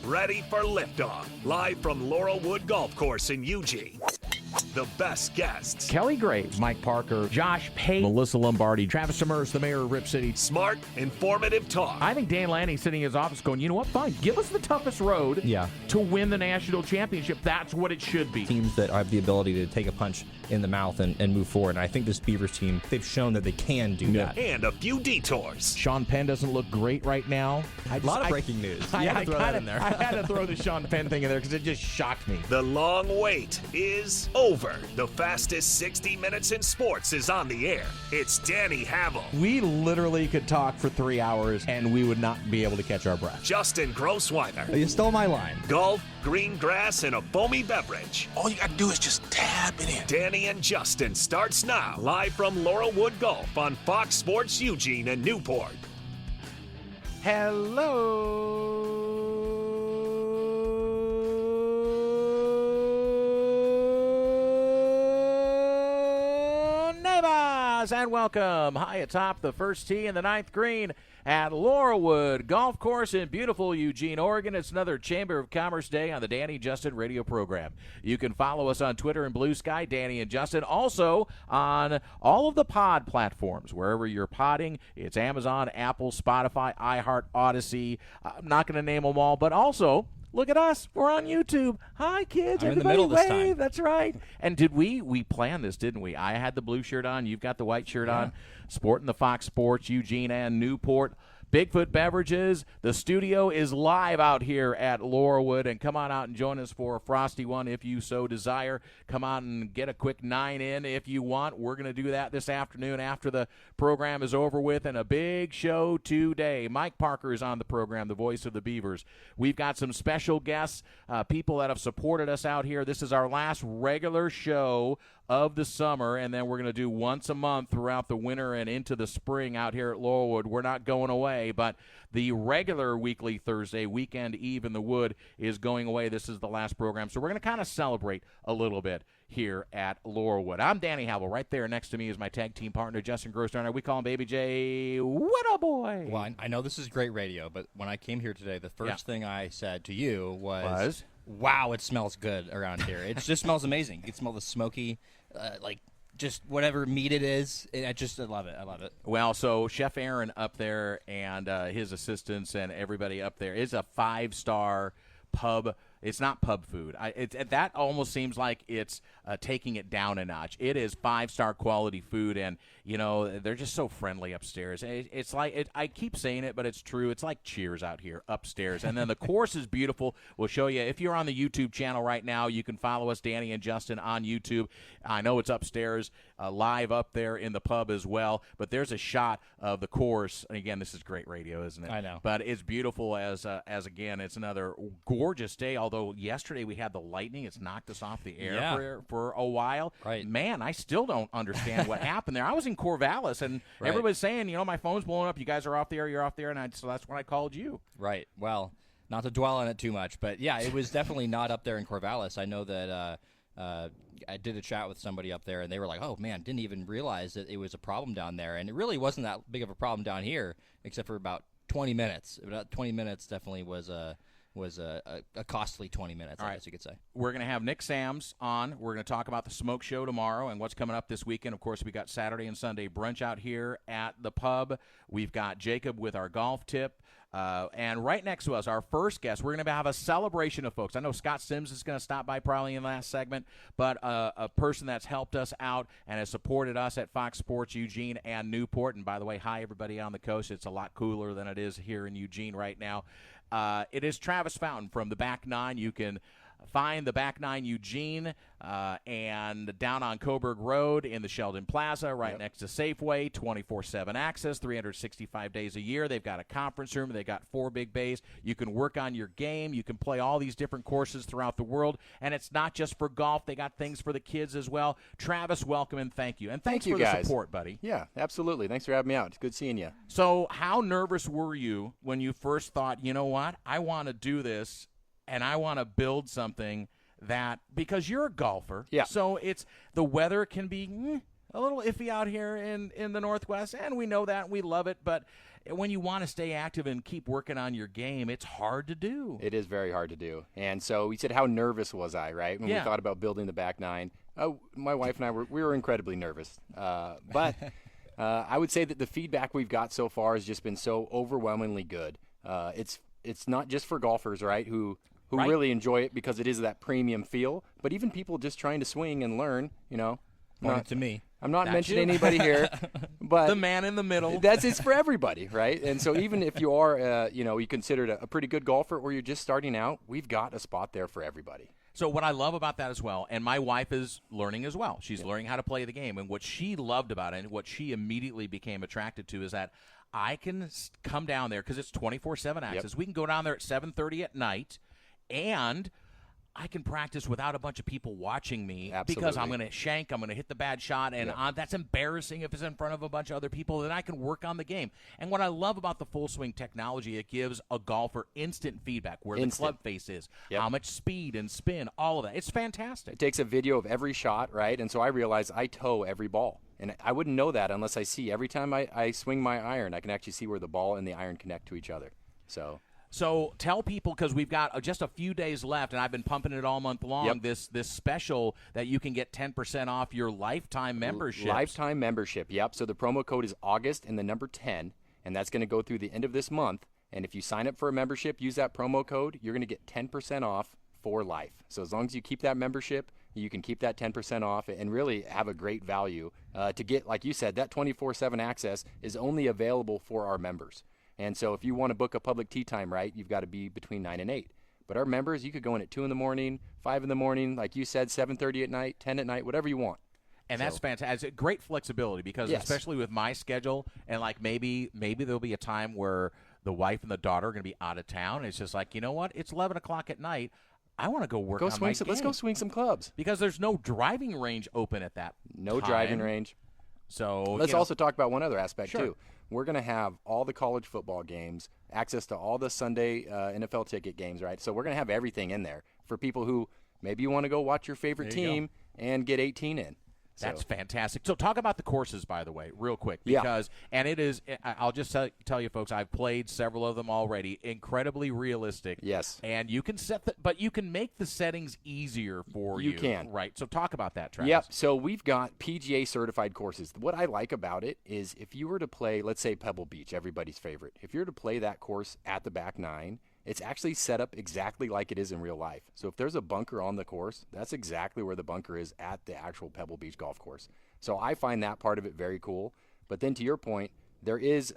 ready for liftoff. Live from Laurelwood Golf Course in Eugene. The best guests. Kelly Graves, Mike Parker, Josh Pate, Melissa Lombardi, Travis Demers, the mayor of Rip City. Smart, informative talk. I think Dan Lanning sitting in his office going, you know what, fine, give us the toughest road to win the national championship. That's what it should be. Teams that have the ability to take a punch in the mouth and move forward. And I think this Beavers team, they've shown that they can do that. And a few detours. Sean Penn doesn't look great right now. A lot of breaking news. I had to throw that in there. I had to throw the Sean Penn thing in there because it just shocked me. The long wait is over. The fastest 60 minutes in sports is on the air. It's Danny Havel. We literally could talk for 3 hours and we would not be able to catch our breath. Justin Grossweiler. You stole my line. Golf, green grass, and a foamy beverage. All you got to do is just tap it in. Danny and Justin starts now. Live from Laurelwood Golf on Fox Sports Eugene and Newport. Hello, neighbors, and welcome high atop the first tee in the ninth green at Laurelwood Golf Course in beautiful Eugene, Oregon. It's another Chamber of Commerce Day on the Danny and Justin radio program. You can follow us on Twitter and Blue Sky, Danny and Justin. Also on all of the pod platforms, wherever you're podding. It's Amazon, Apple, Spotify, iHeart, Odyssey. I'm not going to name them all, but also look at us. We're on YouTube. Hi, kids. I'm in the Everybody middle this wave. time. That's right. And did we planned this, didn't we? I had the blue shirt on. You've got the white shirt on. Sporting the Fox Sports, Eugene and Newport. Bigfoot Beverages. The studio is live out here at Laurelwood, and come on out and join us for a frosty one if you so desire. Come out and get a quick 9 in if you want. We're going to do that this afternoon after the program is over with, and a big show today. Mike Parker is on the program, the voice of the Beavers. We've got some special guests, people that have supported us out here. This is our last regular show of the summer, and then we're going to do once a month throughout the winter and into the spring out here at Laurelwood. We're not going away, but the regular weekly Thursday, Weekend Eve in the Wood, is going away. This is the last program, so we're going to kind of celebrate a little bit here at Laurelwood. I'm Danny Havel. Right there next to me is my tag team partner, Justin Grossdarner. We call him Baby J. What a boy. Well, I know this is great radio, but when I came here today, the first thing I said to you was, wow, it smells good around here. It just smells amazing. You can smell the smoky, just whatever meat it is. I love it. I love it. Well, so Chef Aaron up there and his assistants and everybody up there is a 5-star pub. It's not pub food. That almost seems like it's taking it down a notch. It is 5-star quality food, and they're just so friendly upstairs. It's like I keep saying it, but it's true. It's like Cheers out here upstairs, and then the course is beautiful. We'll show you if you're on the YouTube channel right now. You can follow us, Danny and Justin, on YouTube. I know it's upstairs, live up there in the pub as well. But there's a shot of the course. And again, this is great radio, isn't it? I know, but it's beautiful as again, it's another gorgeous day. Although yesterday we had the lightning, it's knocked us off the air for a while. Right. Man, I still don't understand what happened there. I was in Corvallis, and everybody's saying, my phone's blowing up. You guys are off the air. You're off the air, and so that's when I called you. Right. Well, not to dwell on it too much, but yeah, it was definitely not up there in Corvallis. I know that I did a chat with somebody up there, and they were like, oh, man, didn't even realize that it was a problem down there. And it really wasn't that big of a problem down here, except for about 20 minutes. About 20 minutes definitely was a costly 20 minutes, I guess you could say. We're going to have Nick Sams on. We're going to talk about the smoke show tomorrow and what's coming up this weekend. Of course, we got Saturday and Sunday brunch out here at the pub. We've got Jacob with our golf tip. And right next to us, our first guest, we're going to have a celebration of folks. I know Scott Sims is going to stop by probably in the last segment, but a person that's helped us out and has supported us at Fox Sports Eugene and Newport. And by the way, hi, everybody on the coast. It's a lot cooler than it is here in Eugene right now. It is Travis Fountain from the Back Nine. You can find the Back Nine Eugene and down on Coburg Road in the Sheldon Plaza right next to Safeway, 24/7 access, 365 days a year. They've got a conference room. They've got 4 big bays. You can work on your game. You can play all these different courses throughout the world, and it's not just for golf. They got things for the kids as well. Travis, welcome and thank you. And thanks for the support, buddy. Yeah, absolutely. Thanks for having me out. It's good seeing you. So how nervous were you when you first thought, you know what, I want to do this and I want to build something that, because you're a golfer, so it's the weather can be a little iffy out here in the Northwest, and we know that, and we love it, but when you want to stay active and keep working on your game, it's hard to do. It is very hard to do. And so we said, how nervous was I, right, when we thought about building the back nine? My wife and I were incredibly nervous. But I would say that the feedback we've got so far has just been so overwhelmingly good. It's not just for golfers, right, who really enjoy it because it is that premium feel, but even people just trying to swing and learn, Point to me. I'm not mentioning anybody here, but the man in the middle. It's for everybody, right? And so even if you are, you considered a pretty good golfer, or you're just starting out, we've got a spot there for everybody. So what I love about that as well, and my wife is learning as well. She's learning how to play the game, and what she loved about it, and what she immediately became attracted to, is that I can come down there because it's 24/7 access. We can go down there at 7:30 at night, and I can practice without a bunch of people watching me. Absolutely. Because I'm going to shank, I'm going to hit the bad shot, and that's embarrassing if it's in front of a bunch of other people. Then I can work on the game. And what I love about the full swing technology, it gives a golfer instant feedback where the club face is, how much speed and spin, all of that. It's fantastic. It takes a video of every shot, right? And so I realize I toe every ball. And I wouldn't know that unless I see every time I swing my iron, I can actually see where the ball and the iron connect to each other. So tell people, because we've got just a few days left, and I've been pumping it all month long, this special that you can get 10% off your lifetime membership. Lifetime membership, yep. So the promo code is August and the number 10, and that's going to go through the end of this month. And if you sign up for a membership, use that promo code, you're going to get 10% off for life. So as long as you keep that membership, you can keep that 10% off and really have a great value. To get, like you said, that 24/7 access is only available for our members. And so if you want to book a public tee time, right, you've got to be between 9 and 8. But our members, you could go in at 2 in the morning, 5 in the morning, like you said, 7:30 at night, 10 at night, whatever you want. And that's fantastic. Great flexibility because especially with my schedule, and like maybe there'll be a time where the wife and the daughter are going to be out of town. And it's just like, you know what? It's 11 o'clock at night. I want to go work on my game. Let's go swing some clubs. Because there's no driving range open at that No time. driving range. So let's also talk about one other aspect, too. We're going to have all the college football games, access to all the Sunday NFL ticket games, right? So we're going to have everything in there for people who maybe you want to go watch your favorite team and get 18 in. That's fantastic. So talk about the courses, by the way, real quick. Because, and it is, I'll just tell you, folks, I've played several of them already. Incredibly realistic. Yes. And you can but you can make the settings easier for you. You can. Right. So talk about that, Travis. Yep. So we've got PGA certified courses. What I like about it is if you were to play, let's say Pebble Beach, everybody's favorite. If you were to play that course at the back nine, it's actually set up exactly like it is in real life. So if there's a bunker on the course, that's exactly where the bunker is at the actual Pebble Beach golf course. So I find that part of it very cool. But then to your point, there is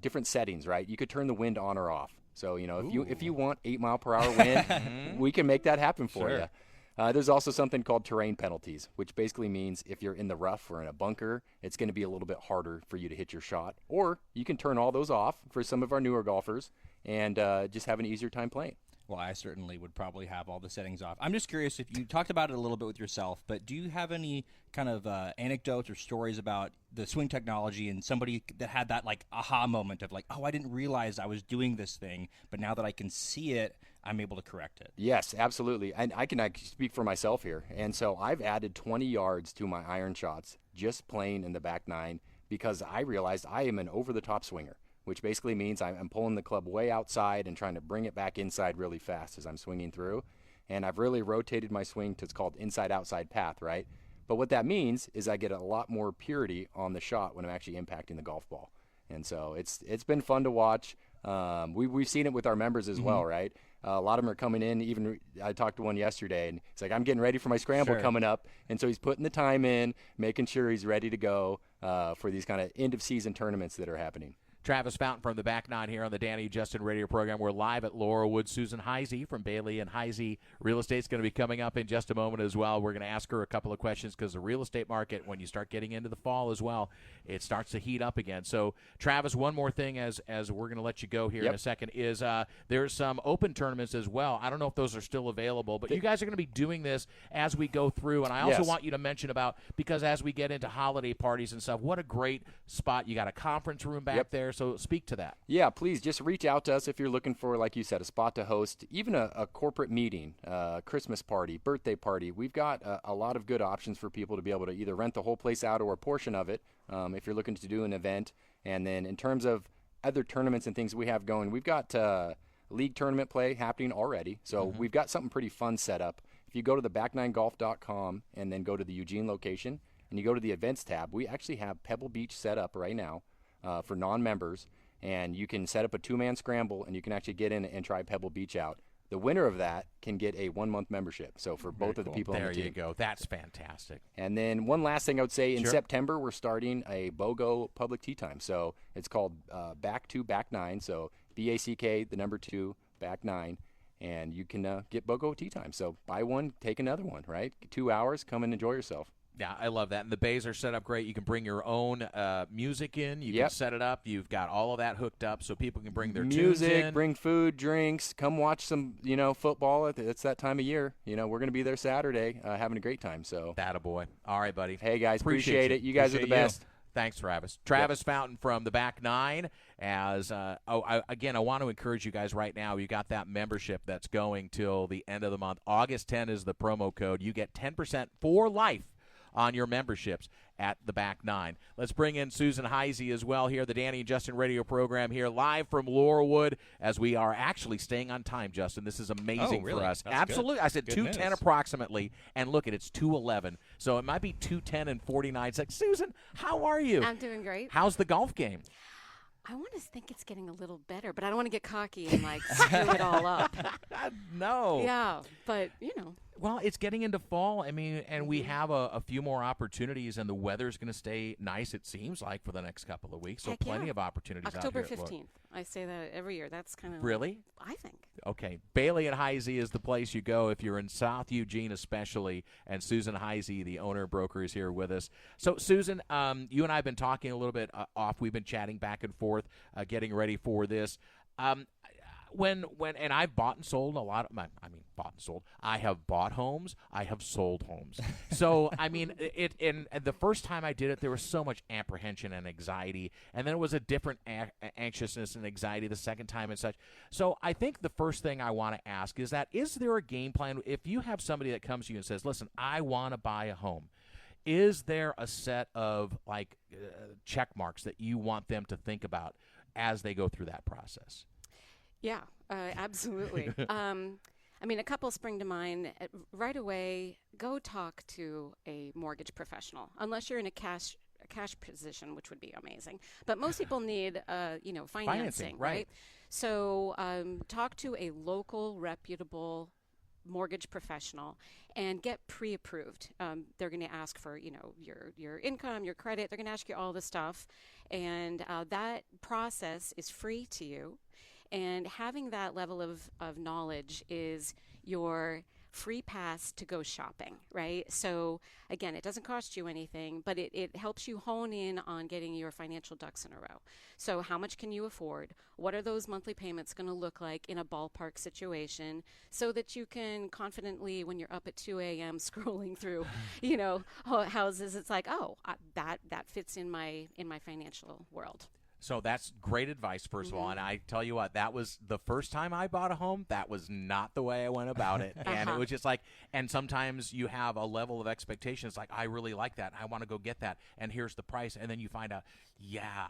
different settings, right? You could turn the wind on or off. So, if you want 8 mile per hour wind, we can make that happen for you. There's also something called terrain penalties, which basically means if you're in the rough or in a bunker, it's going to be a little bit harder for you to hit your shot. Or you can turn all those off for some of our newer golfers and just have an easier time playing. Well, I certainly would probably have all the settings off. I'm just curious if you talked about it a little bit with yourself, but do you have any kind of anecdotes or stories about the swing technology and somebody that had that like aha moment of like, oh, I didn't realize I was doing this thing, but now that I can see it, I'm able to correct it? Yes, absolutely. And I can actually speak for myself here. And so I've added 20 yards to my iron shots just playing in the back nine because I realized I am an over-the-top swinger, which basically means I'm pulling the club way outside and trying to bring it back inside really fast as I'm swinging through. And I've really rotated my swing to, it's called inside-outside path, right? But what that means is I get a lot more purity on the shot when I'm actually impacting the golf ball. And so it's been fun to watch. We've seen it with our members as well, right? A lot of them are coming in. Even I talked to one yesterday, and it's like, I'm getting ready for my scramble coming up. And so he's putting the time in, making sure he's ready to go for these kind of end-of-season tournaments that are happening. Travis Fountain from the Back Nine here on the Danny Justin Radio program. We're live at Laurelwood. Susan Heisey from Bailey and Heisey Real Estate is going to be coming up in just a moment as well. We're going to ask her a couple of questions because the real estate market, when you start getting into the fall as well, it starts to heat up again. So, Travis, one more thing as we're going to let you go here in a second is there's some open tournaments as well. I don't know if those are still available, but you guys are going to be doing this as we go through. And I also want you to mention about, because as we get into holiday parties and stuff, what a great spot. You got a conference room back there. So speak to that. Yeah, please just reach out to us if you're looking for, like you said, a spot to host, even a corporate meeting, Christmas party, birthday party. We've got a lot of good options for people to be able to either rent the whole place out or a portion of it if you're looking to do an event. And then in terms of other tournaments and things we have going, we've got league tournament play happening already. So we've got something pretty fun set up. If you go to the back9golf.com and then go to the Eugene location and you go to the events tab, we actually have Pebble Beach set up right now for non-members. And you can set up a 2-man scramble and you can actually get in and try Pebble Beach out. The winner of that can get a 1-month membership. So for both of the people on the team. There you go. That's fantastic. And then one last thing I would say, in September, we're starting a BOGO public tee time. So it's called Back 2 Back 9. So BACK, the number 2, Back 9. And you can get BOGO tee time. So buy one, take another one, right? 2 hours, come and enjoy yourself. Yeah, I love that. And the bays are set up great. You can bring your own music in. You can set it up. You've got all of that hooked up so people can bring their tunes in. Music, bring food, drinks. Come watch some, football. It's that time of year. We're going to be there Saturday having a great time. So Attaboy. All right, buddy. Hey, guys, appreciate it. You guys are the best. Thanks, Travis. Travis Fountain from the Back Nine. As I want to encourage you guys right now. You got that membership that's going till the end of the month. August 10 is the promo code. You get 10% for life on your memberships at the Back Nine. Let's bring in Susan Heisey as well here, the Danny and Justin radio program here live from Laurelwood, as we are actually staying on time, Justin. This is amazing for us. That's absolutely. Good. I said 2:10 approximately, and look, it's 2:11. So it might be 2:10 and 49 seconds. Susan, how are you? I'm doing great. How's the golf game? I want to think it's getting a little better, but I don't want to get cocky and, screw it all up. No. Yeah, but, Well, it's getting into fall. I mean, and we have a few more opportunities, and the weather's going to stay nice, it seems like, for the next couple of weeks. So Heck plenty yeah. of opportunities October out here. 15th. I say that every year. That's kind of Really? I think. Okay. Bailey and Heisey is the place you go if you're in South Eugene especially, and Susan Heisey, the owner broker, is here with us. So, Susan, you and I have been talking a little bit off. We've been chatting back and forth, getting ready for this. When I've bought and sold a lot of bought and sold. I have bought homes. I have sold homes. So I mean, and the first time I did it, there was so much apprehension and anxiety, and then it was a different anxiousness and anxiety the second time and such. So I think the first thing I want to ask is there a game plan if you have somebody that comes to you and says, "Listen, I want to buy a home." Is there a set of check marks that you want them to think about as they go through that process? Yeah, absolutely. A couple spring to mind. Right away, go talk to a mortgage professional, unless you're in a cash position, which would be amazing. But most people need, financing, right? So talk to a local, reputable mortgage professional and get pre-approved. They're going to ask for, your income, your credit. They're going to ask you all this stuff. And that process is free to you. And having that level of knowledge is your free pass to go shopping, right? So again, it doesn't cost you anything, but it helps you hone in on getting your financial ducks in a row. So how much can you afford? What are those monthly payments going to look like in a ballpark situation so that you can confidently, when you're up at 2 a.m. scrolling through, houses, it's like, that fits in my financial world. So that's great advice, first of all. And I tell you what, that was the first time I bought a home. That was not the way I went about it. And it was just and sometimes you have a level of expectations I really like that. I want to go get that. And here's the price. And then you find out,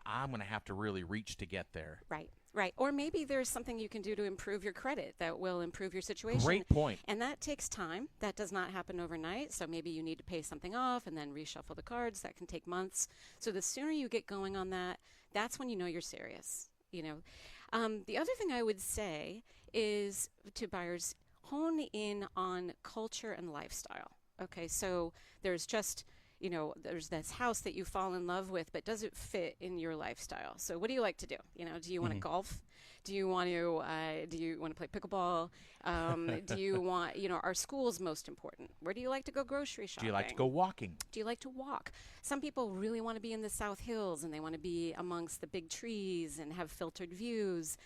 I'm going to have to really reach to get there. Right. Or maybe there's something you can do to improve your credit that will improve your situation. Great point. And that takes time. That does not happen overnight. So maybe you need to pay something off and then reshuffle the cards. That can take months. So the sooner you get going on that, that's when you know you're serious. The other thing I would say is to buyers, hone in on culture and lifestyle. Okay, so there's just there's this house that you fall in love with, but does it fit in your lifestyle? So what do you like to do? Do you want to golf? Do you want to play pickleball? Do you want, are schools most important? Where do you like to go grocery shopping? Do you like to go walking? Do you like to walk? Some people really want to be in the South Hills and they want to be amongst the big trees and have filtered views.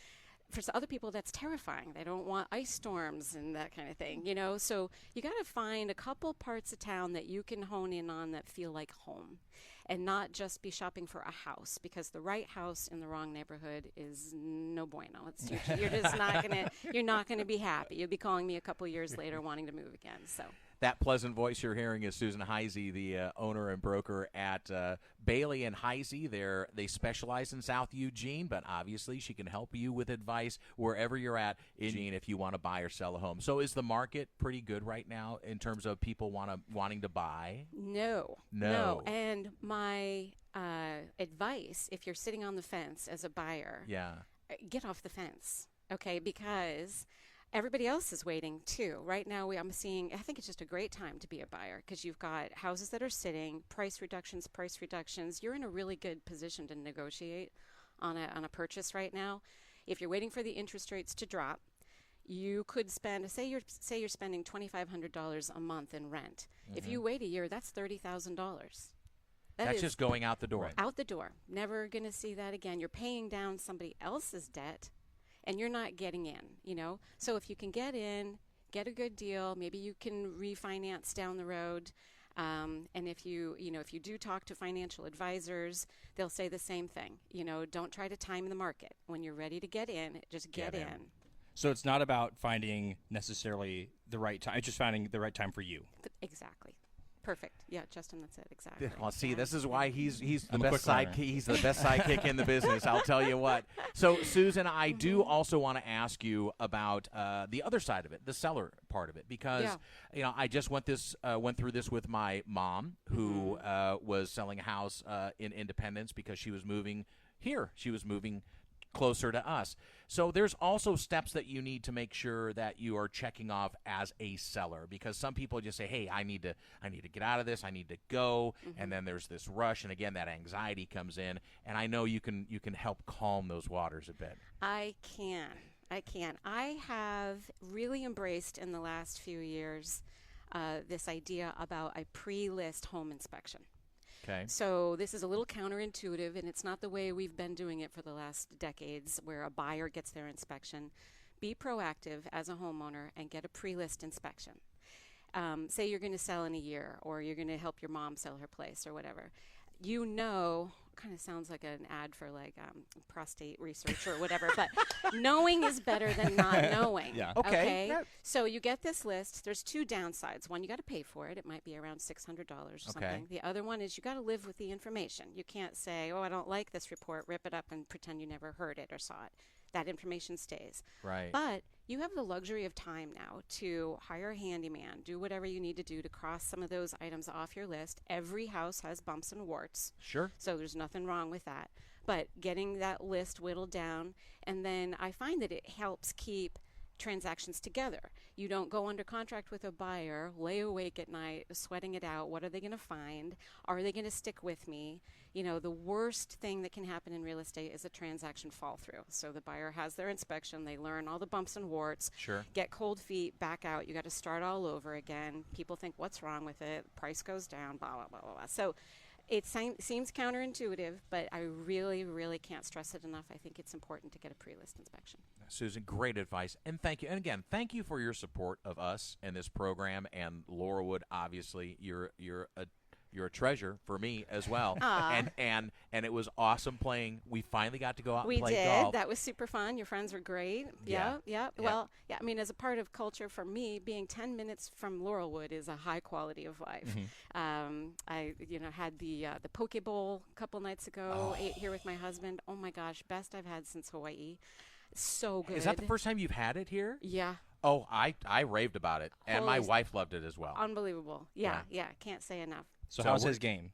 For other people, that's terrifying. They don't want ice storms and that kind of thing, So you got to find a couple parts of town that you can hone in on that feel like home. and not just be shopping for a house, because the right house in the wrong neighborhood is no bueno. You're just not gonna be happy. You'll be calling me a couple years later wanting to move again. So. That pleasant voice you're hearing is Susan Heisey, the owner and broker at Bailey and Heisey. They specialize in South Eugene, but obviously she can help you with advice wherever you're at in Eugene if you want to buy or sell a home. So is the market pretty good right now in terms of people wanting to buy? No. And my advice, if you're sitting on the fence as a buyer, get off the fence, okay? Because everybody else is waiting too. Right now, I think it's just a great time to be a buyer, because you've got houses that are sitting, price reductions. You're in a really good position to negotiate on a purchase right now. If you're waiting for the interest rates to drop, you could spend, say you're spending $2,500 a month in rent. Mm-hmm. If you wait a year, that's $30,000. That's just going out the door. Right. Out the door. Never going to see that again. You're paying down somebody else's debt, and you're not getting in, So if you can get in, get a good deal, maybe you can refinance down the road. And if you do talk to financial advisors, they'll say the same thing. Don't try to time the market. When you're ready to get in, just get in. So it's not about finding necessarily the right time. It's just finding the right time for you. Exactly. Perfect. Yeah, Justin, that's it. Exactly. Well, see, this is why he's the best sidekick. He's the best sidekick in the business. I'll tell you what. So, Susan, I do also want to ask you about the other side of it, the seller part of it, because I just went through this with my mom, who was selling a house in Independence because she was moving here. She was moving closer to us. So there's also steps that you need to make sure that you are checking off as a seller, because some people just say, hey, I need to get out of this, I need to go, and then there's this rush, and again that anxiety comes in, and I know you can help calm those waters a bit. I can. I have really embraced in the last few years this idea about a pre-list home inspection. Okay. So this is a little counterintuitive, and it's not the way we've been doing it for the last decades, where a buyer gets their inspection. Be proactive as a homeowner and get a pre-list inspection. Say you're going to sell in a year, or you're going to help your mom sell her place or whatever. Kind of sounds like an ad for prostate research or whatever, but knowing is better than not knowing. Yeah. Okay. Yep. So you get this list. There's two downsides. One, you got to pay for it. It might be around $600 or something. The other one is you got to live with the information. You can't say, oh, I don't like this report, rip it up and pretend you never heard it or saw it. That information stays. Right. But you have the luxury of time now to hire a handyman, do whatever you need to do to cross some of those items off your list. Every house has bumps and warts. Sure. So there's nothing wrong with that. But getting that list whittled down, and then I find that it helps keep transactions together. You don't go under contract with a buyer, lay awake at night, sweating it out. What are they going to find? Are they going to stick with me? The worst thing that can happen in real estate is a transaction fall through. So the buyer has their inspection, they learn all the bumps and warts, get cold feet, back out. You got to start all over again. People think, what's wrong with it? Price goes down, blah, blah, blah, blah, blah. So it seems counterintuitive, but I really, really can't stress it enough. I think it's important to get a pre-list inspection. Susan, great advice, and thank you. And again, thank you for your support of us and this program, and Laurelwood. Obviously, you're a treasure for me as well. And it was awesome playing. We finally got to go out and play golf. We did. That was super fun. Your friends were great. Yeah. Well, I mean, as a part of culture, for me, being 10 minutes from Laurelwood is a high quality of life. I had the Poke Bowl a couple nights ago. Ate here with my husband. Oh my gosh, best I've had since Hawaii. So good. Is that the first time you've had it here? Yeah. Oh, I raved about it, and my wife loved it as well. Unbelievable. Yeah. Can't say enough. So how's his game?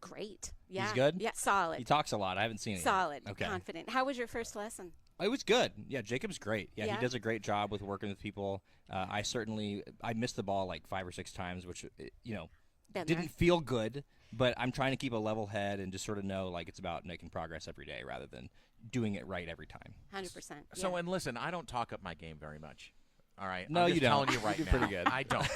Great. Yeah. He's good? Yeah, solid. He talks a lot. I haven't seen it Solid. yet. Okay. Confident. How was your first lesson? It was good. Yeah, Jacob's great. Yeah. He does a great job with working with people. I missed the ball like 5 or 6 times, which, didn't feel good, but I'm trying to keep a level head and just sort of know like it's about making progress every day rather than doing it right every time. 100%. So, and listen, I don't talk up my game very much. All right. No, I'm just you don't. telling you right You're now. pretty good. I don't.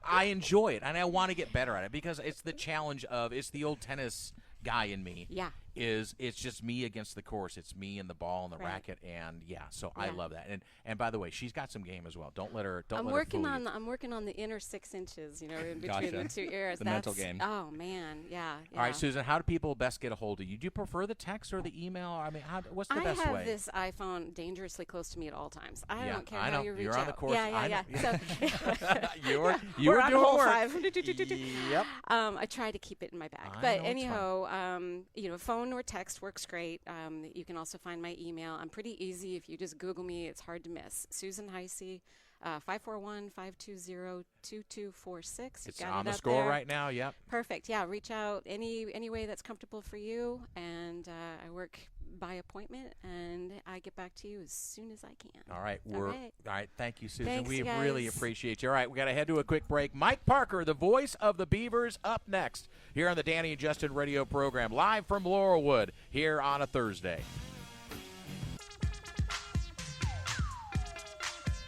I enjoy it, and I want to get better at it because it's the challenge of it's the old tennis guy in me. Yeah. it's just me against the course. It's me and the ball and the racket, and so I love that. And by the way, she's got some game as well. Don't let her. I'm working on the inner 6 inches. In between the two ears. The mental game. Oh man, yeah. All right, Susan. How do people best get a hold of you? Do you prefer the text or the email? I mean, what's the best way? I have this iPhone dangerously close to me at all times. I don't care how you reach You're out. on the course. Yeah. So you're we're on doing hole work. 5. Yep. I try to keep it in my bag. Anyhow, phone or text works great. You can also find my email. I'm pretty easy. If you just Google me, it's hard to miss. Susan Heisey, 541-520-2246. It's on the score right now. Yep. Perfect. Yeah, reach out any way that's comfortable for you, and I work by appointment, and I get back to you as soon as I can. All right. All right. Thank you, Susan. Thanks, we guys. really appreciate you. All right. We got to head to a quick break. Mike Parker, the voice of the Beavers, up next here on the Danny and Justin radio program, live from Laurelwood here on a Thursday.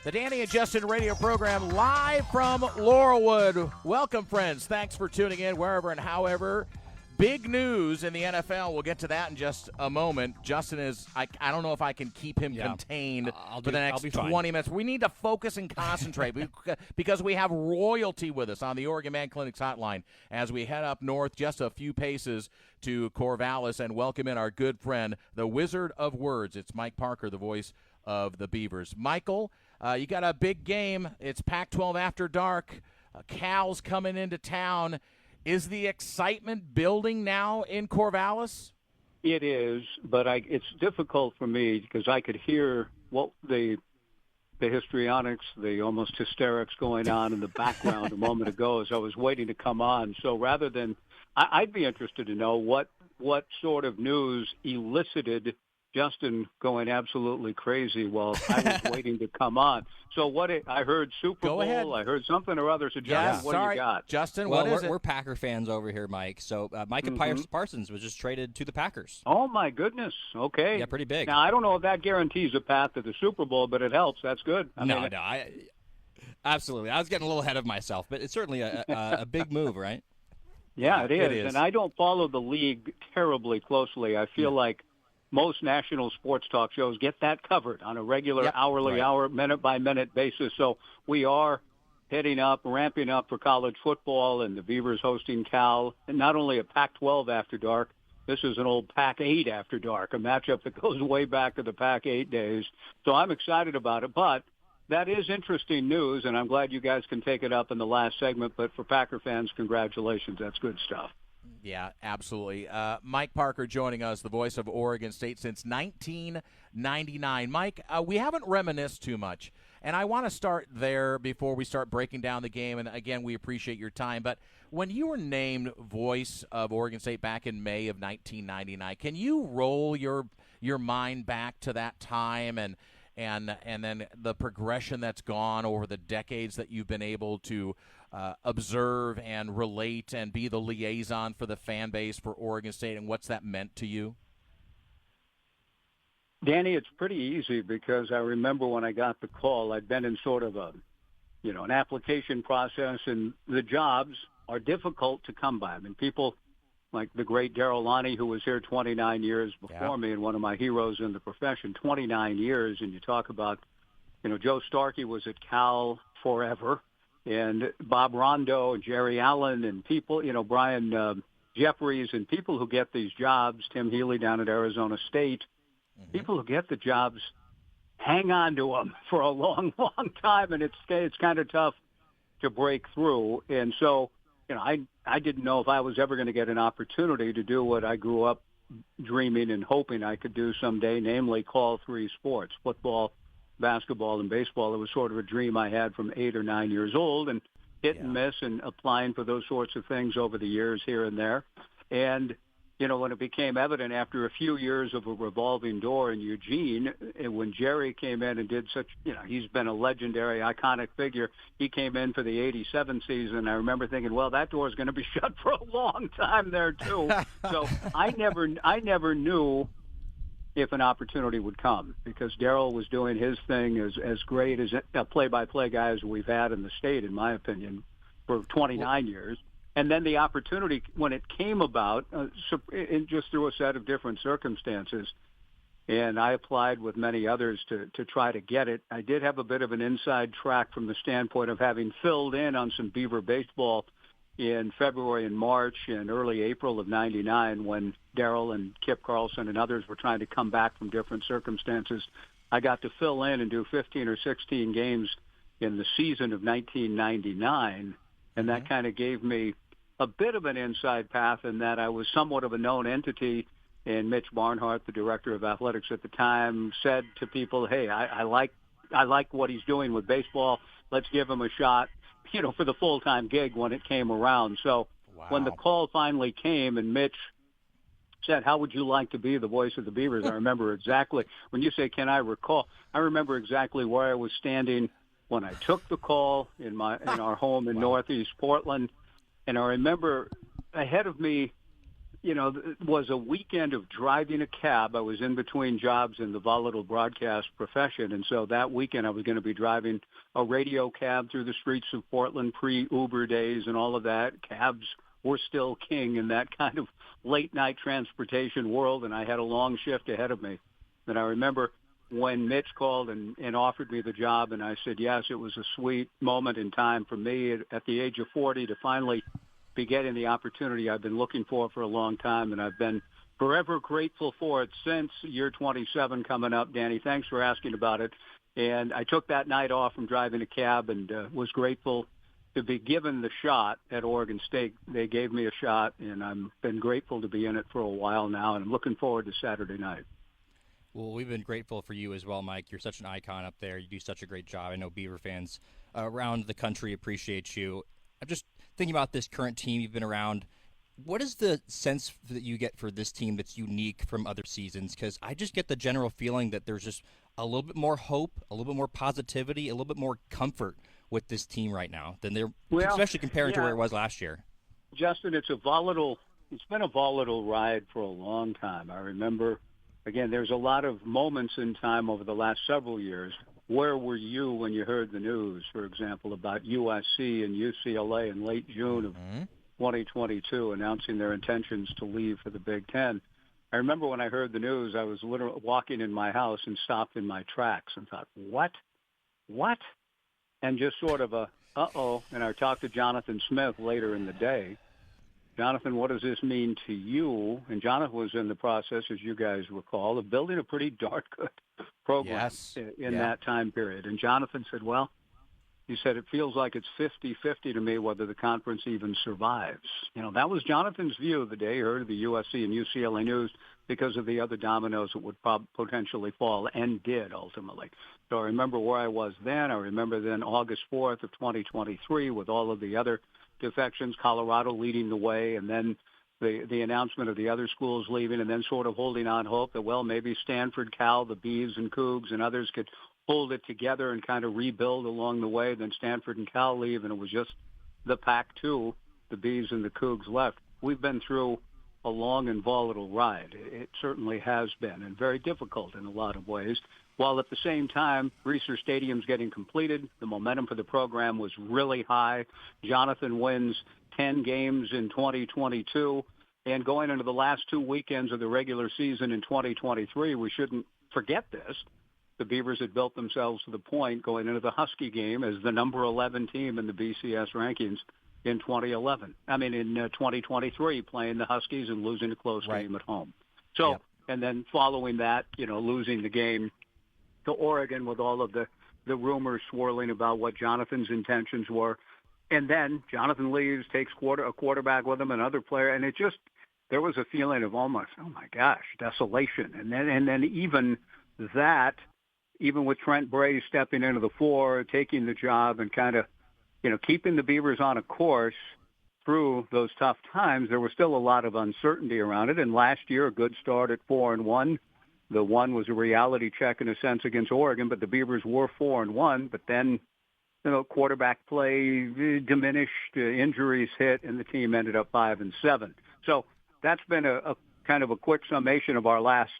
The Danny and Justin radio program live from Laurelwood. Welcome, friends. Thanks for tuning in wherever and however. Big news in the NFL. We'll get to that in just a moment. Justin is, I don't know if I can keep him contained for the next 20 minutes. We need to focus and concentrate because we have royalty with us on the Oregon Man Clinics hotline as we head up north just a few paces to Corvallis and welcome in our good friend, the Wizard of Words. It's Mike Parker, the voice of the Beavers. Michael, you got a big game. It's Pac-12 after dark. Cal's coming into town. Is the excitement building now in Corvallis? It is, but it's difficult for me because I could hear what the histrionics, the almost hysterics going on in the background a moment ago as I was waiting to come on. So rather than, I'd be interested to know what sort of news elicited Justin going absolutely crazy while I was waiting to come on. So I heard Super Bowl, ahead. I heard something or other. So Justin, what do you got? Justin, well, what is it? We're Packer fans over here, Mike. So Micah Parsons was just traded to the Packers. Oh, my goodness. Okay. Yeah, pretty big. Now, I don't know if that guarantees a path to the Super Bowl, but it helps. That's good. Absolutely. I was getting a little ahead of myself, but it's certainly a big move, right? Yeah, it is. And I don't follow the league terribly closely. I feel like most national sports talk shows get that covered on a regular hour, minute-by-minute basis. So we are ramping up for college football, and the Beavers hosting Cal, and not only a Pac-12 after dark. This is an old Pac-8 after dark, a matchup that goes way back to the Pac-8 days. So I'm excited about it. But that is interesting news, and I'm glad you guys can take it up in the last segment. But for Packer fans, congratulations. That's good stuff. Yeah, absolutely. Mike Parker joining us, the voice of Oregon State since 1999. Mike, we haven't reminisced too much, and I want to start there before we start breaking down the game. And, again, we appreciate your time. But when you were named voice of Oregon State back in May of 1999, can you roll your mind back to that time and then the progression that's gone over the decades that you've been able to observe and relate and be the liaison for the fan base for Oregon State, and what's that meant to you? Danny, it's pretty easy because I remember when I got the call, I'd been in sort of an application process, and the jobs are difficult to come by. I mean, people like the great Darrell Lonnie, who was here 29 years before me and one of my heroes in the profession, 29 years, and you talk about, Joe Starkey was at Cal forever, and Bob Rondo and Jerry Allen and people, Brian Jeffries and people who get these jobs, Tim Healy down at Arizona State, people who get the jobs hang on to them for a long, long time, and it's kind of tough to break through. And so, I didn't know if I was ever going to get an opportunity to do what I grew up dreaming and hoping I could do someday, namely call 3 sports, football, basketball, and baseball. It was sort of a dream I had from 8 or 9 years old, and hit and miss and applying for those sorts of things over the years here and there. And, when it became evident after a few years of a revolving door in Eugene, and when Jerry came in and did such, he's been a legendary, iconic figure. He came in for the 87 season. I remember thinking, well, that door is going to be shut for a long time there, too. So I never knew if an opportunity would come because Darrell was doing his thing as great as a play-by-play guy as we've had in the state, in my opinion, for 29 years. And then the opportunity, when it came about, just through a set of different circumstances, and I applied with many others to try to get it. I did have a bit of an inside track from the standpoint of having filled in on some Beaver baseball in February and March and early April of '99 when Darrell and Kip Carlson and others were trying to come back from different circumstances. I got to fill in and do 15 or 16 games in the season of 1999, and that kind of gave me a bit of an inside path in that I was somewhat of a known entity. And Mitch Barnhart, the director of athletics at the time, said to people, "Hey, I like what he's doing with baseball. Let's give him a shot, for the full-time gig when it came around." So when the call finally came and Mitch said, "How would you like to be the voice of the Beavers?" I remember exactly. When you say, "Can I recall?" I remember exactly where I was standing when I took the call in our home in Northeast Portland, and I remember ahead of me. It was a weekend of driving a cab. I was in between jobs in the volatile broadcast profession, and so that weekend I was going to be driving a radio cab through the streets of Portland pre-Uber days and all of that. Cabs were still king in that kind of late-night transportation world, and I had a long shift ahead of me. And I remember when Mitch called and offered me the job, and I said yes. It was a sweet moment in time for me at the age of 40 to finally be getting the opportunity I've been looking for a long time, and I've been forever grateful for it since year 27 coming up. Danny, thanks for asking about it. And I took that night off from driving a cab and was grateful to be given the shot at Oregon State. They gave me a shot, and I've been grateful to be in it for a while now, and I'm looking forward to Saturday night. Well, we've been grateful for you as well, Mike. You're such an icon up there. You do such a great job. I know Beaver fans around the country appreciate you. I'm just thinking about this current team you've been around. What is the sense that you get for this team that's unique from other seasons? Because I just get the general feeling that there's just a little bit more hope, a little bit more positivity, a little bit more comfort with this team right now than especially comparing to where it was last year. Justin, it's been a volatile ride for a long time. I remember, again, there's a lot of moments in time over the last several years. Where were you when you heard the news, for example, about USC and UCLA in late June of 2022 announcing their intentions to leave for the Big Ten? I remember when I heard the news, I was literally walking in my house and stopped in my tracks and thought, what? And just sort of uh-oh. And I talked to Jonathan Smith later in the day. Jonathan, what does this mean to you? And Jonathan was in the process, as you guys recall, of building a pretty darn good program in that time period. And Jonathan said, well, he said, it feels like it's 50-50 to me whether the conference even survives. That was Jonathan's view the day he heard of the USC and UCLA news because of the other dominoes that would potentially fall and did ultimately. So I remember where I was then. I remember then August 4th of 2023 with all of the other defections, Colorado leading the way, and then the announcement of the other schools leaving, and then sort of holding on hope that, well, maybe Stanford, Cal, the Beavs and Cougs and others could hold it together and kind of rebuild along the way. Then Stanford and Cal leave, and it was just the Pac-2, the Beavs and the Cougs left. We've been through a long and volatile ride. It certainly has been, and very difficult in a lot of ways. While at the same time, Reser Stadium's getting completed. The momentum for the program was really high. Jonathan wins 10 games in 2022. And going into the last 2 weekends of the regular season in 2023, we shouldn't forget this. The Beavers had built themselves to the point going into the Husky game as the number 11 team in the BCS rankings in 2023, playing the Huskies and losing a close game at home. So, and then following that, losing the game to Oregon with all of the rumors swirling about what Jonathan's intentions were. And then Jonathan leaves, takes a quarterback with him, another player, and it just, there was a feeling of almost, oh my gosh, desolation. And then even that, even with Trent Bray stepping into the floor, taking the job and kind of, keeping the Beavers on a course through those tough times, there was still a lot of uncertainty around it. And last year, a good start at 4-1. The one was a reality check in a sense against Oregon, but the Beavers were 4-1. But then, quarterback play diminished, injuries hit, and the team ended up 5-7. So that's been a kind of a quick summation of our last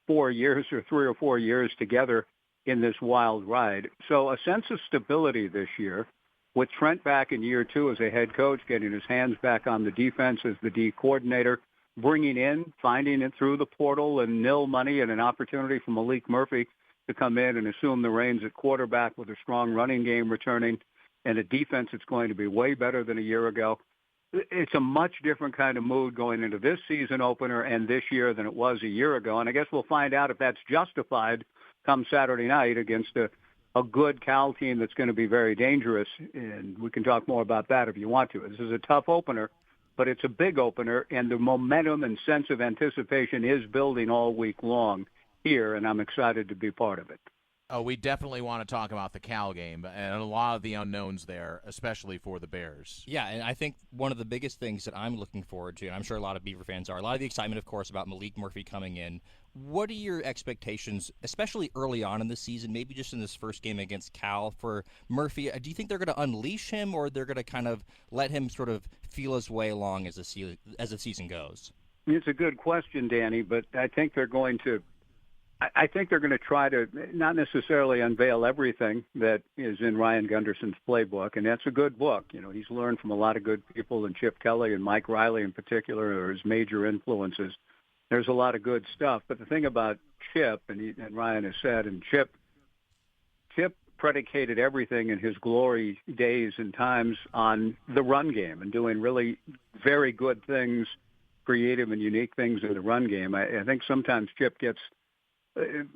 4 years or 3 or 4 years together in this wild ride. So a sense of stability this year. with Trent back in year 2 as a head coach, getting his hands back on the defense as the D coordinator, bringing in, finding it through the portal and nil money and an opportunity for Malik Murphy to come in and assume the reins at quarterback with a strong running game returning and a defense that's going to be way better than a year ago. It's a much different kind of mood going into this season opener and this year than it was a year ago. And I guess we'll find out if that's justified come Saturday night against a good Cal team that's going to be very dangerous. And we can talk more about that if you want to. This is a tough opener, but it's a big opener, and the momentum and sense of anticipation is building all week long here, and I'm excited to be part of it. Oh, we definitely want to talk about the Cal game and a lot of the unknowns there, especially for the Bears. Yeah, and I think one of the biggest things that I'm looking forward to, and I'm sure a lot of Beaver fans are, a lot of the excitement, of course, about Malik Murphy coming in. What are your expectations, especially early on in the season, maybe just in this first game against Cal for Murphy? Do you think they're going to unleash him, or they're going to kind of let him sort of feel his way along as the season goes? It's a good question, Danny, but I think they're going to try to not necessarily unveil everything that is in Ryan Gunderson's playbook, and that's a good book. You know, he's learned from a lot of good people, and Chip Kelly and Mike Riley in particular are his major influences. There's a lot of good stuff, but the thing about Chip, and Ryan has said, and Chip predicated everything in his glory days and times on the run game and doing really very good things, creative and unique things in the run game. I think sometimes Chip gets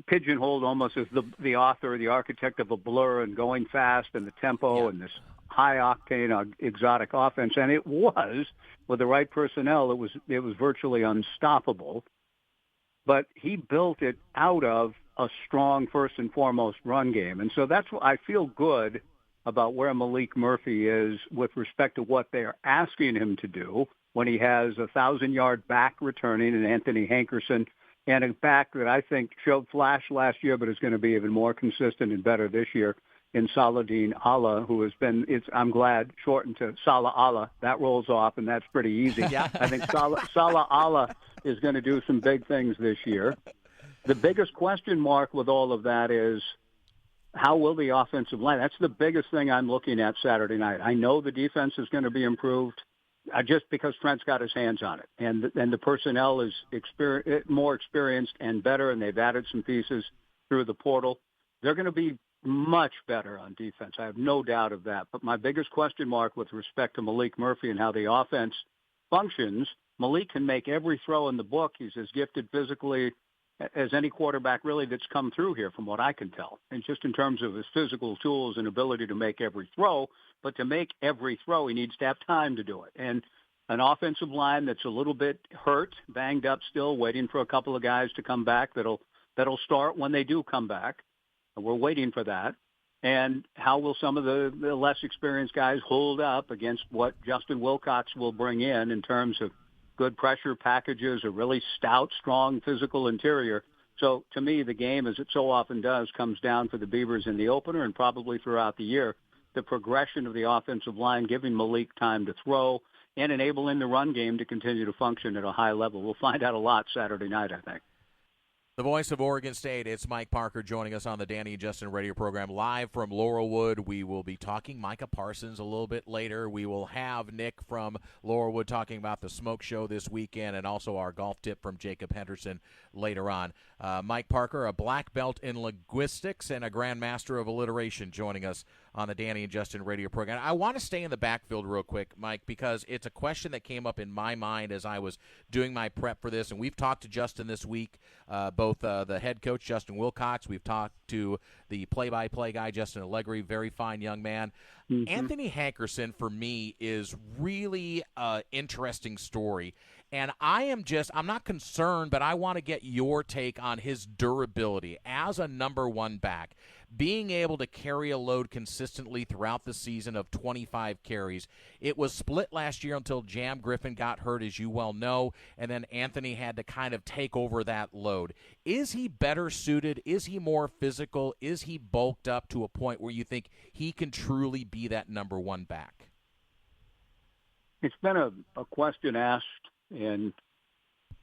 pigeonholed almost as the author or the architect of a blur and going fast and the tempo and this high-octane exotic offense. And it was, with the right personnel, it was virtually unstoppable. But he built it out of a strong, first and foremost, run game. And so that's what I feel good about where Malik Murphy is with respect to what they are asking him to do when he has a 1,000-yard back returning and Anthony Hankerson, and a back that I think showed flash last year but is going to be even more consistent and better this year in Saladin Allah, who has been, I'm glad, shortened to Salah Allah. That rolls off, and that's pretty easy. Yeah. I think Salah Allah is going to do some big things this year. The biggest question mark with all of that is how will the offensive line? That's the biggest thing I'm looking at Saturday night. I know the defense is going to be improved just because Trent's got his hands on it, and the personnel is more experienced and better, and they've added some pieces through the portal. They're going to be much better on defense. I have no doubt of that. But my biggest question mark with respect to Malik Murphy and how the offense functions, Malik can make every throw in the book. He's as gifted physically as any quarterback really that's come through here from what I can tell. And just in terms of his physical tools and ability to make every throw, but to make every throw, he needs to have time to do it. And an offensive line that's a little bit hurt, banged up still, waiting for a couple of guys to come back that'll start when they do come back. We're waiting for that. And how will some of the less experienced guys hold up against what Justin Wilcox will bring in terms of good pressure packages, a really stout, strong physical interior. So to me, the game, as it so often does, comes down for the Beavers in the opener and probably throughout the year, the progression of the offensive line, giving Malik time to throw and enabling the run game to continue to function at a high level. We'll find out a lot Saturday night, I think. The voice of Oregon State, it's Mike Parker joining us on the Danny and Justin radio program live from Laurelwood. We will be talking Micah Parsons a little bit later. We will have Nick from Laurelwood talking about the smoke show this weekend and also our golf tip from Jacob Henderson later on. Mike Parker, a black belt in linguistics and a grandmaster of alliteration, joining us on the Danny and Justin radio program. I want to stay in the backfield real quick, Mike, because it's a question that came up in my mind as I was doing my prep for this, and we've talked to Justin this week, both the head coach, Justin Wilcox. We've talked to the play-by-play guy, Justin Allegri, very fine young man. Mm-hmm. Anthony Hankerson, for me, is really an interesting story. And I'm not concerned, but I want to get your take on his durability as a number one back. Being able to carry a load consistently throughout the season of 25 carries. It was split last year until Jam Griffin got hurt, as you well know, and then Anthony had to kind of take over that load. Is he better suited? Is he more physical? Is he bulked up to a point where you think he can truly be that number one back? It's been a question asked, and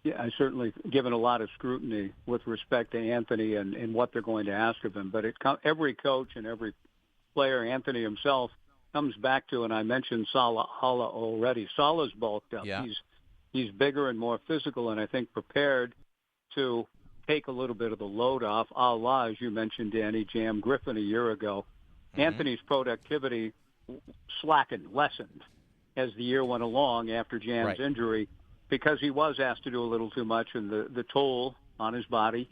I certainly given a lot of scrutiny with respect to Anthony and what they're going to ask of him. But every coach and every player, Anthony himself, comes back to, and I mentioned Hala already. Sala's bulked up. Yeah. He's bigger and more physical, and I think prepared to take a little bit of the load off, a la, as you mentioned, Danny, Jam Griffin a year ago. Anthony's productivity lessened as the year went along after Jam's injury because he was asked to do a little too much, and the toll on his body.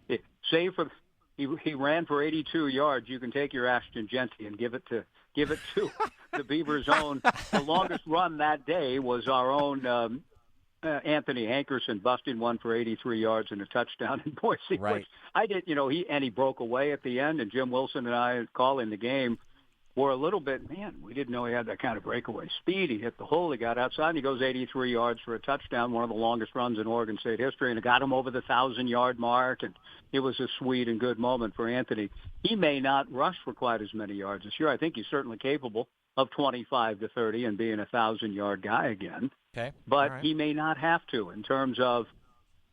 He ran for 82 yards. You can take your Ashton Genty and give it to the Beavers' own. The longest run that day was our own Anthony Hankerson busting one for 83 yards and a touchdown in Boise. Right. Which I did, he broke away at the end, and Jim Wilson and I calling the game were a little bit, we didn't know he had that kind of breakaway speed. He hit the hole, he got outside, and he goes 83 yards for a touchdown, one of the longest runs in Oregon State history, and it got him over the 1,000-yard mark, and it was a sweet and good moment for Anthony. He may not rush for quite as many yards this year. I think he's certainly capable of 25 to 30 and being a 1,000-yard guy again. Okay. But he may not have to in terms of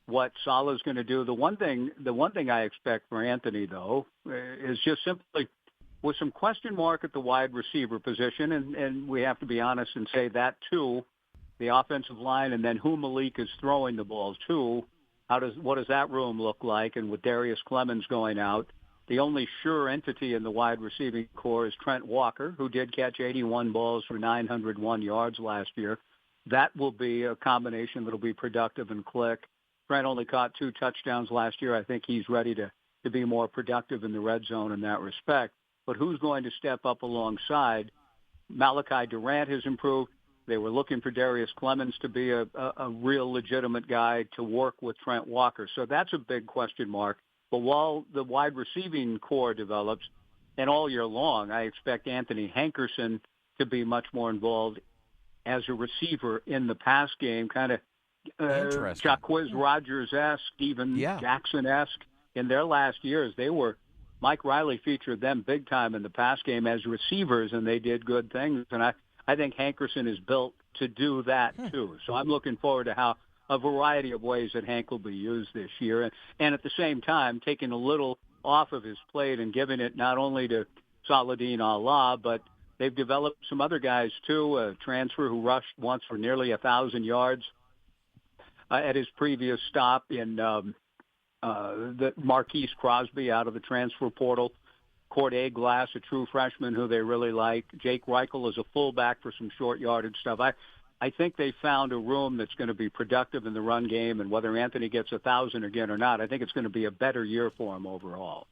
what Sala's going to do. The one thing I expect for Anthony, though, is just simply with some question mark at the wide receiver position, and we have to be honest and say that, too, the offensive line, and then who Malik is throwing the balls to, what does that room look like? And with Darius Clemens going out, the only sure entity in the wide receiving core is Trent Walker, who did catch 81 balls for 901 yards last year. That will be a combination that will be productive and click. Trent only caught 2 touchdowns last year. I think he's ready to be more productive in the red zone in that respect. But who's going to step up alongside? Malachi Durant has improved. They were looking for Darius Clemens to be a real legitimate guy to work with Trent Walker. So that's a big question mark. But while the wide receiving core develops, and all year long, I expect Anthony Hankerson to be much more involved as a receiver in the pass game, kind of Jacquizz Rodgers-esque, Steven Jackson-esque. In their last years, Mike Riley featured them big time in the pass game as receivers, and they did good things. And I think Hankerson is built to do that, too. So I'm looking forward to how a variety of ways that Hank will be used this year. And at the same time, taking a little off of his plate and giving it not only to Saladin Allah, but they've developed some other guys, too, a transfer who rushed once for nearly 1,000 yards at his previous stop in the Marquise Crosby out of the transfer portal. Corday Glass, a true freshman who they really like. Jake Reichel is a fullback for some short yardage stuff. I think they found a room that's going to be productive in the run game, and whether Anthony gets 1,000 again or not, I think it's going to be a better year for him overall.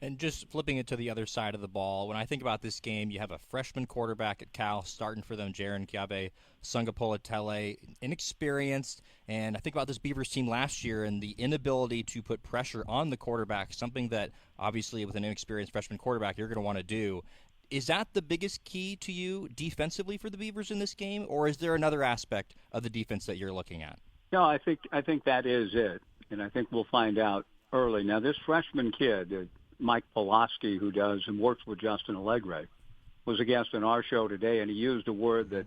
And just flipping it to the other side of the ball, when I think about this game, you have a freshman quarterback at Cal starting for them, Jaron Kiabe, Sungapolatele, inexperienced. And I think about this Beavers team last year and the inability to put pressure on the quarterback, something that obviously with an inexperienced freshman quarterback you're going to want to do. Is that the biggest key to you defensively for the Beavers in this game, or is there another aspect of the defense that you're looking at? No, I think that is it, and I think we'll find out early. Now, this freshman kid, Mike Pulaski, who does and works with Justin Allegre, was a guest on our show today, and he used a word that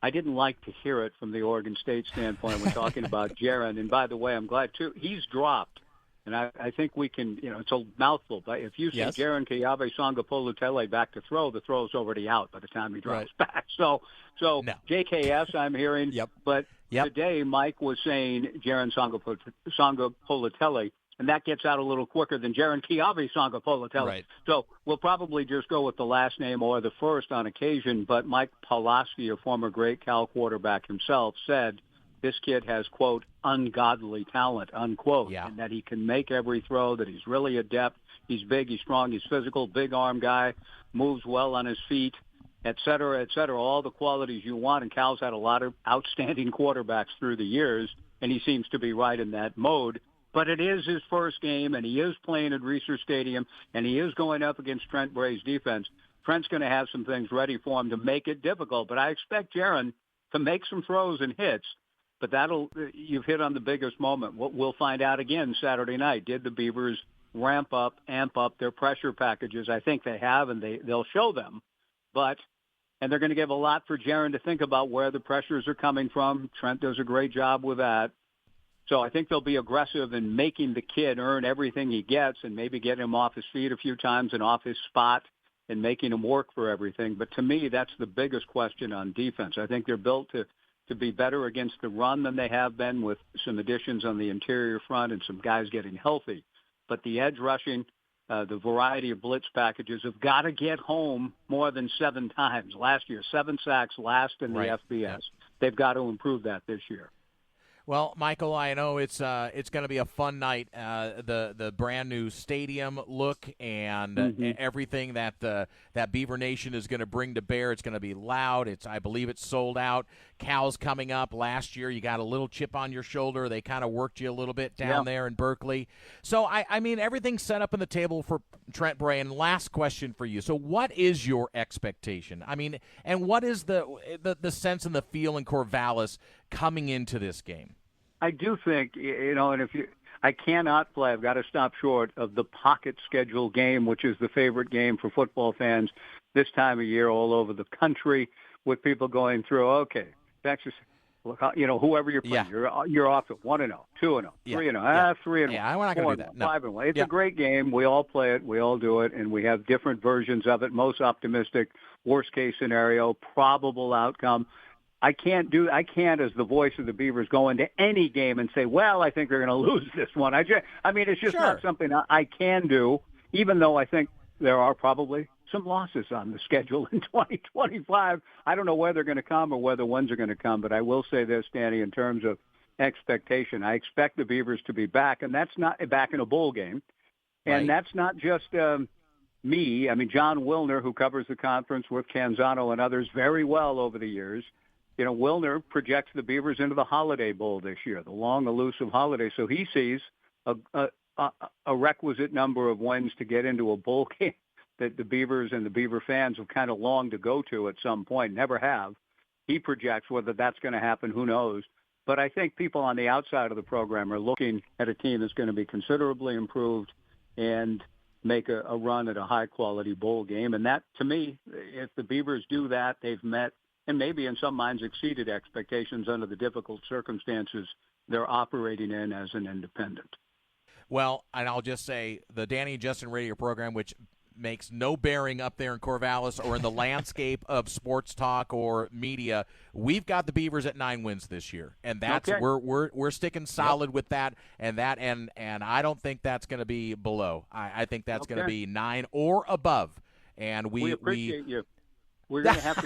I didn't like to hear it from the Oregon State standpoint when talking about Jaron. And by the way, I'm glad, too, he's dropped. And I think we can, it's a mouthful. But if you say Jaron Kiabe Songapolatele back to throw, the throw's already out by the time he drops back. So no. JKS I'm hearing. But today Mike was saying Jaron Songapolatele, and that gets out a little quicker than Jaron Kiabe Songapolatele. Right. So we'll probably just go with the last name or the first on occasion. But Mike Pulaski, a former great Cal quarterback himself, said this kid has, quote, ungodly talent, unquote, and that he can make every throw, that he's really adept. He's big, he's strong, he's physical, big arm guy, moves well on his feet, et cetera, all the qualities you want. And Cal's had a lot of outstanding quarterbacks through the years, and he seems to be right in that mode. But it is his first game, and he is playing at Reser Stadium, and he is going up against Trent Bray's defense. Trent's going to have some things ready for him to make it difficult, but I expect Jaron to make some throws and hits. But you've hit on the biggest moment. We'll find out again Saturday night. Did the Beavers amp up their pressure packages? I think they have, and they'll show them. And they're going to give a lot for Jaron to think about where the pressures are coming from. Trent does a great job with that. So I think they'll be aggressive in making the kid earn everything he gets and maybe get him off his feet a few times and off his spot and making them work for everything. But to me, that's the biggest question on defense. I think they're built to be better against the run than they have been, with some additions on the interior front and some guys getting healthy. But the edge rushing, the variety of blitz packages have got to get home more than 7 times. Last year, 7 sacks last in the FBS. Yep. They've got to improve that this year. Well, Michael, I know it's going to be a fun night. The brand new stadium look and everything that Beaver Nation is going to bring to bear. It's going to be loud. I believe it's sold out. Cal's coming up. Last year, you got a little chip on your shoulder. They kind of worked you a little bit down there in Berkeley. So I mean, everything's set up on the table for Trent Bray. And last question for you. So what is your expectation? I mean, and what is the sense and the feel in Corvallis coming into this game? I do think, and I cannot play. I've got to stop short of the pocket schedule game, which is the favorite game for football fans this time of year all over the country, with people going through, okay, look, whoever you're playing, you're off at 1-0, 2-0, 3-0, 3-1. Yeah, we're not going to do that. No. 5-1. It's a great game. We all play it. We all do it, and we have different versions of it. Most optimistic, worst case scenario, probable outcome. I can't, as the voice of the Beavers, go into any game and say, well, I think they're going to lose this one. I mean, it's just not something I can do, even though I think there are probably some losses on the schedule in 2025. I don't know where they're going to come or whether ones are going to come, but I will say this, Danny, in terms of expectation, I expect the Beavers to be back, and that's not back in a bowl game. And that's not just me. I mean, John Wilner, who covers the conference with Canzano and others very well over the years, Wilner projects the Beavers into the Holiday Bowl this year, the long, elusive holiday. So he sees a requisite number of wins to get into a bowl game that the Beavers and the Beaver fans have kind of longed to go to at some point, never have. He projects whether that's going to happen, who knows. But I think people on the outside of the program are looking at a team that's going to be considerably improved and make a run at a high-quality bowl game. And that, to me, if the Beavers do that, they've met and maybe in some minds exceeded expectations under the difficult circumstances they're operating in as an independent. Well, and I'll just say the Danny and Justin radio program, which makes no bearing up there in Corvallis or in the landscape of sports talk or media, we've got the Beavers at 9 wins this year, and that's we're sticking solid with that, and I don't think that's going to be below. I think that's going to be 9 or above, and we appreciate you. We're going to have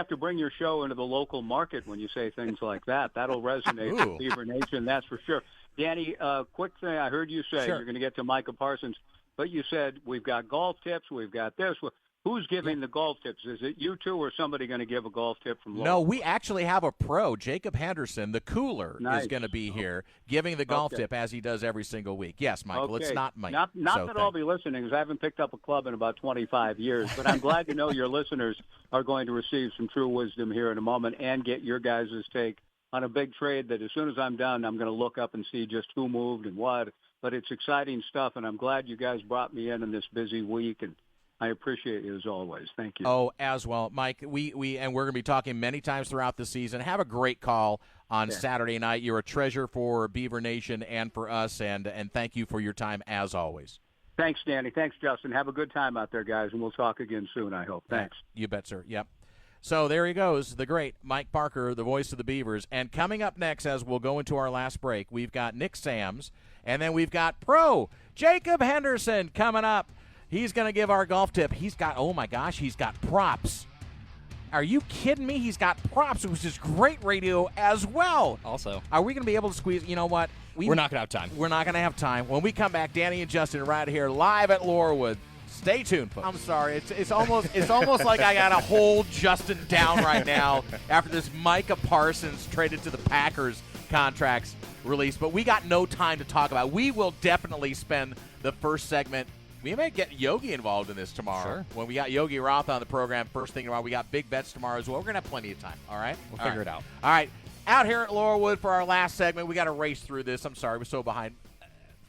to bring your show into the local market when you say things like that. That'll resonate with Beaver Nation, that's for sure. Danny, quick thing I heard you say, you're going to get to Micah Parsons, but you said we've got golf tips, we've got this. Who's giving the golf tips? Is it you two or somebody going to give a golf tip from Laurelwood? No, we actually have a pro, Jacob Henderson, the cooler, is going to be here giving the golf tip as he does every single week. Yes, Michael, it's not Mike. Not that I'll be listening, because I haven't picked up a club in about 25 years, but I'm glad to know your listeners are going to receive some true wisdom here in a moment and get your guys' take on a big trade that as soon as I'm done, I'm going to look up and see just who moved and what. But it's exciting stuff, and I'm glad you guys brought me in this busy week, and I appreciate you as always. Thank you. Oh, as well, Mike. We and we're going to be talking many times throughout the season. Have a great call on Saturday night. You're a treasure for Beaver Nation and for us, and thank you for your time as always. Thanks, Danny. Thanks, Justin. Have a good time out there, guys, and we'll talk again soon, I hope. Thanks. You bet, sir. Yep. So there he goes, the great Mike Parker, the voice of the Beavers. And coming up next, as we'll go into our last break, we've got Nick Sams, and then we've got pro Jacob Henderson coming up. He's going to give our golf tip. He's got, oh my gosh, he's got props. Are you kidding me? He's got props, which is great radio as well. Also. Are we going to be able to squeeze, you know what? We're not going to have time. We're not going to have time. When we come back, Danny and Justin right here live at Laurelwood. Stay tuned, folks. I'm sorry. It's almost like I got to hold Justin down right now after this Micah Parsons traded to the Packers contracts release. But we got no time to talk about it. We will definitely spend the first segment. We may get Yogi involved in this tomorrow. Sure. When we got Yogi Roth on the program first thing tomorrow, we got big bets tomorrow as well. We're going to have plenty of time. All right? We'll figure it out. All right. Out here at Laurelwood for our last segment. We got to race through this. I'm sorry. We're so behind.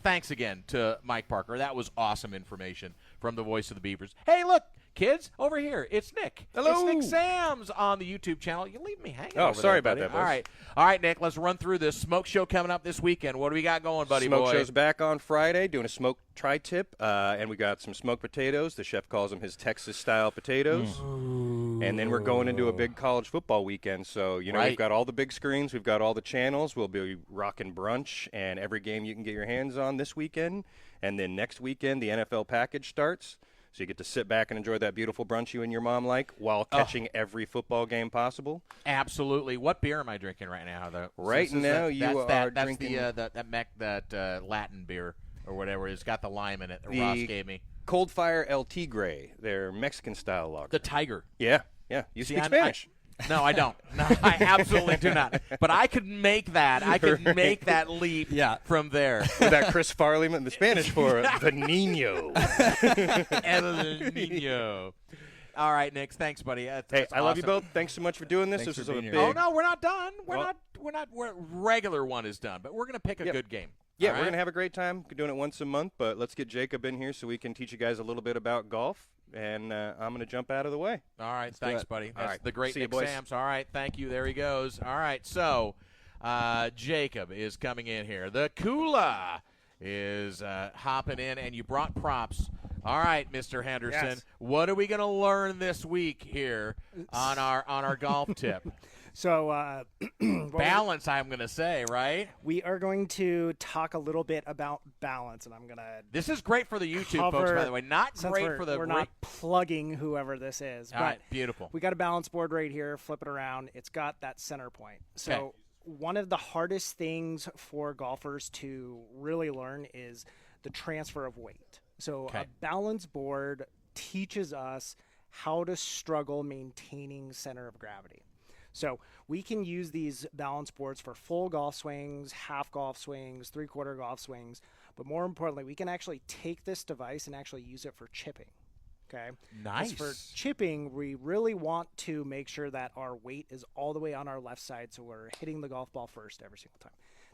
Thanks again to Mike Parker. That was awesome information from the voice of the Beavers. Hey, look, Kids, over here. It's Nick. Hello. It's Nick Sams on the YouTube channel. You leave me hanging. Oh, over sorry there, about buddy. that, boys. All right, Nick. Let's run through this smoke show coming up this weekend. What do we got going, buddy Smoke boy? show's back on Friday, doing a smoked tri-tip, and we got some smoked potatoes. The chef calls them his Texas-style potatoes. And then we're going into a big college football weekend. So, Right. we've got all the big screens. We've got all the channels. We'll be rocking brunch and every game you can get your hands on this weekend. And then next weekend, the NFL package starts. So you get to sit back and enjoy that beautiful brunch you and your mom like while catching every football game possible. Absolutely. What beer am I drinking right now? Right now, you are that's drinking that Latin beer or whatever. It's got the lime in it that the Ross gave me. Cold Fire El Tigre, their Mexican-style lager. The Tiger. Yeah. You See, speak Spanish. No, I don't. No, I absolutely do not. But I could make that. I could make that leap from there. With that Chris Farley, the Spanish for the Nino. El Nino. All right, Nick. Thanks, buddy. Hey, I love you both. Thanks so much for doing this. Thanks This for was a being big. here. Oh no, we're not done. Regular one is done, but we're gonna pick a good game. Yeah, All we're right? going to have a great time doing it once a month, but let's get Jacob in here so we can teach you guys a little bit about golf, and I'm going to jump out of the way. All right, thanks, buddy. All That's right. the great See you, Nick boys. Sams. All right, thank you. There he goes. All right, so Jacob is coming in here. The Kula is hopping in, and you brought props. All right, Mr. Henderson, Yes. what are we going to learn this week here on our golf tip? So Balance, I'm going to say, right? we are going to talk a little bit about balance, and I'm going to This is great for the YouTube folks, cover, by the way. Not since great for the we're not plugging whoever this is. All but right, beautiful. We got a balance board right here. Flip it around. It's got that center point. So Okay. one of the hardest things for golfers to really learn is the transfer of weight. So Okay. a balance board teaches us how to struggle maintaining center of gravity. So we can use these balance boards for full golf swings, half golf swings, three-quarter golf swings, but more importantly, we can actually take this device and actually use it for chipping. Okay. 'Cause Nice. For chipping, we really want to make sure that our weight is all the way on our left side, so we're hitting the golf ball first every single time.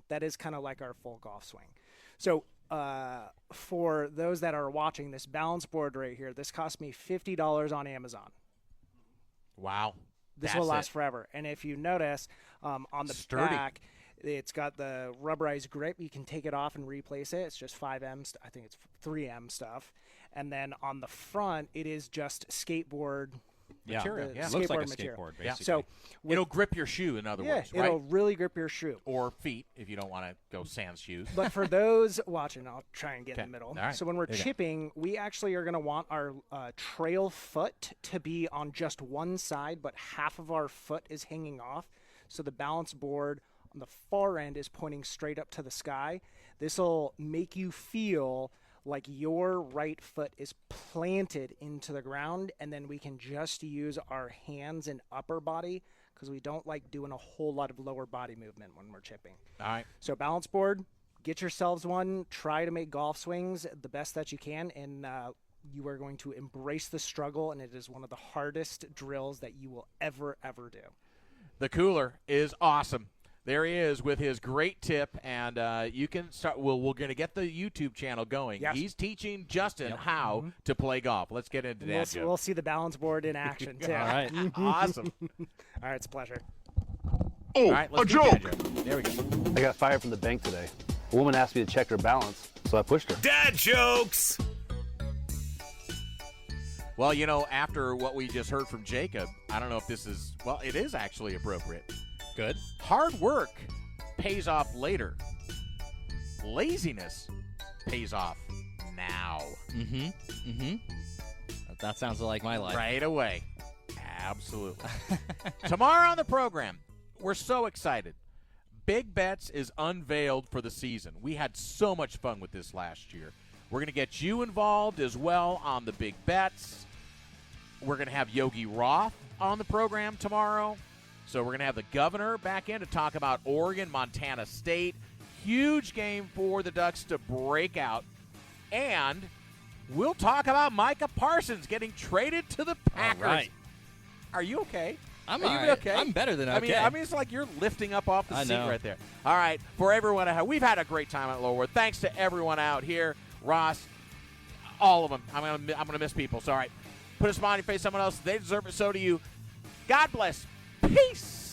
That is kind of like our full golf swing. So for those that are watching, this balance board right here, this cost me $50 on Amazon. Wow. This That's will last it. forever. And if you notice, on the Sturdy. back, it's got the rubberized grip. You can take it off and replace it. It's just 5M. I think it's 3M stuff. And then on the front, it is just skateboard Material, the yeah. Looks like a skateboard material. skateboard, Yeah. basically. So It'll grip your shoe, in other words, right? it'll really grip your shoe. Or feet, if you don't want to go sans shoes. But for those watching, I'll try and get in Okay. the middle. All right. So when we're There you go. chipping, we actually are going to want our trail foot to be on just one side, but half of our foot is hanging off. So the balance board on the far end is pointing straight up to the sky. This will make you feel like your right foot is planted into the ground, and then we can just use our hands and upper body because we don't like doing a whole lot of lower body movement when we're chipping. All right. So balance board, get yourselves one. Try to make golf swings the best that you can, and you are going to embrace the struggle, and it is one of the hardest drills that you will ever do. The cooler is awesome. There he is with his great tip, and you can start. We're going to get the YouTube channel going. Yes. He's teaching Justin how to play golf. Let's get into that. Joe. We'll see the balance board in action, too. All right. Awesome. All right, it's a pleasure. All right, let's do that, Joe. There we go. I got fired from the bank today. A woman asked me to check her balance, so I pushed her. Dad jokes. Well, you know, after what we just heard from Jacob, I don't know if this is, well, it is actually appropriate. Good. Hard work pays off later. Laziness pays off now. That sounds like my life. Right away. Absolutely. Tomorrow on the program, we're so excited. Big Bets is unveiled for the season. We had so much fun with this last year. We're going to get you involved as well on the Big Bets. We're going to have Yogi Roth on the program tomorrow. So we're going to have the governor back in to talk about Oregon, Montana State. Huge game for the Ducks to break out. And we'll talk about Micah Parsons getting traded to the Packers. All right. Are you okay? I'm Are you all right. okay? I'm better than okay. I mean, it's like you're lifting up off the I seat know. right there. All right, for everyone at home, we've had a great time at Laurelwood. Thanks to everyone out here, Ross, all of them. I'm gonna miss people. So, all right, put a smile on your face, someone else, they deserve it, so do you. God bless. Peace.